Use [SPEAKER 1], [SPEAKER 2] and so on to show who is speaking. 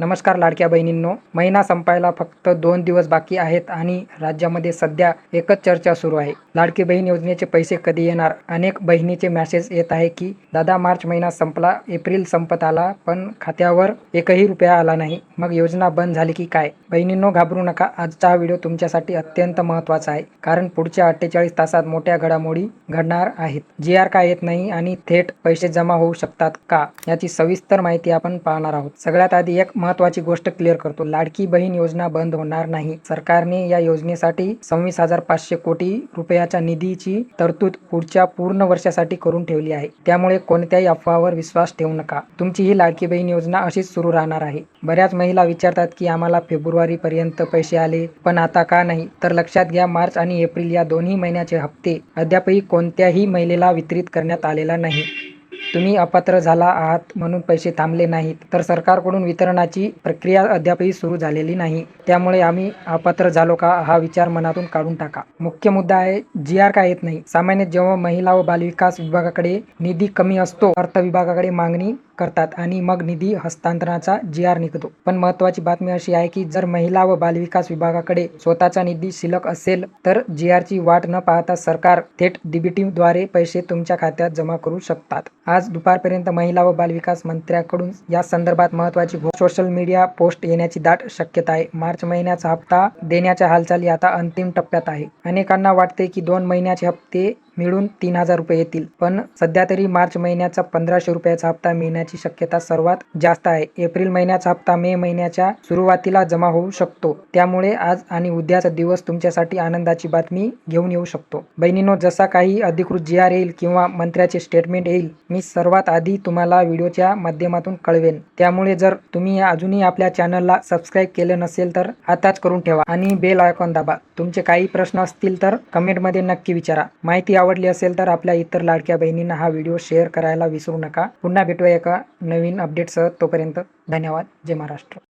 [SPEAKER 1] नमस्कार लाडक्या बहिणींनो, महिना संपायला फक्त 2 दिवस बाकी आहेत आणि राज्यामध्ये सध्या एकच चर्चा सुरू आहे. लाडकी बहीण योजनेचे पैसे कधी येणार? अनेक बहिणीचे मेसेज येत आहे की दादा मार्च महिना संपला, एप्रिल संपत आला पण खात्यावर एकही रुपया आला नाही. मग योजना बंद झाली की काय? बहिणींनो घाबरू नका. आजचा हा व्हिडिओ तुमच्यासाठी अत्यंत महत्त्वाचा आहे, कारण पुढच्या 48 तासात मोठ्या घडामोडी घडणार आहेत. GR का येत नाही आणि थेट पैसे जमा होऊ शकतात का, याची सविस्तर माहिती आपण पाहणार आहोत. सगळ्यात आधी एक महत्त्वाची गोष्ट क्लिअर करतो. लाडकी बहीण योजना बंद होणार नाही. सरकारने या योजनेसाठी 26,500 कोटी रुपयाच्या निधीची तरतूद पुढच्या पूर्ण वर्षासाठी करून ठेवली आहे. त्यामुळे कोणत्याही अफवावर विश्वास ठेवू नका. तुमची ही लाडकी बहीण योजना अशीच सुरू राहणार आहे. बऱ्याच महिला विचारतात की आम्हाला फेब्रुवारी पर्यंत पैसे आले पण आता का नाही? तर लक्षात घ्या, मार्च आणि एप्रिल या दोन्ही महिन्याचे हप्ते अद्यापही कोणत्याही महिलेला वितरित करण्यात आलेला नाही. तुम्ही अपात्र झाला आहात म्हणून पैसे थांबले नाहीत, तर सरकारकडून वितरणाची प्रक्रिया अद्यापही सुरू झालेली नाही. त्यामुळे आम्ही अपात्र झालो का हा विचार मनातून काढून टाका. मुख्य मुद्दा आहे GR का येत नाही. सामान्यत जेव्हा महिला व बालविकास विभागाकडे निधी कमी असतो, अर्थ विभागाकडे मागणी करतात आणि मग निधी हस्तांतरणाचा GR निघतो. पण महत्त्वाची बातमी अशी आहे की जर महिला व बालविकास विभागाकडे स्वतःचा निधी शिल्लक असेल तर GR ची वाट न पाहता सरकार थेट DBT द्वारे पैसे तुमच्या खात्यात जमा करू शकतात. आज दुपारपर्यंत महिला व बालविकास मंत्र्याकडून या संदर्भात महत्त्वाची सोशल मीडिया पोस्ट येण्याची दाट शक्यता आहे. मार्च महिन्याचा हप्ता देण्याच्या हालचाली आता अंतिम टप्प्यात आहे. अनेकांना वाटते की 2 महिन्याचे हप्ते मिळून 3,000 रुपये येतील, पण सध्या तरी मार्च महिन्याचा 1,500 रुपयाचा हप्ता मिळण्याची शक्यता सर्वात जास्त आहे. एप्रिल महिन्याचा हप्ता मे महिन्याच्या सुरुवातीला जमा होऊ शकतो. त्यामुळे आज आणि उद्याचा दिवस तुमच्यासाठी आनंदाची बातमी घेऊन येऊ शकतो. बहिणींनो, जसा काही अधिकृत GR येईल किंवा मंत्र्याचे स्टेटमेंट येईल, मी सर्वात आधी तुम्हाला व्हिडिओच्या माध्यमातून कळवेन. त्यामुळे जर तुम्ही अजूनही आपल्या चॅनलला सबस्क्राईब केलं नसेल तर आताच करून ठेवा आणि बेल आयकॉन दाबा. तुमचे काही प्रश्न असतील तर कमेंटमध्ये नक्की विचारा. माहिती आवडली असेल तर आपल्या इतर लाडक्या बहिणींना हा व्हिडिओ शेअर करायला विसरू नका. पुन्हा भेटूया एका नवीन अपडेटसह. तोपर्यंत धन्यवाद. जय महाराष्ट्र.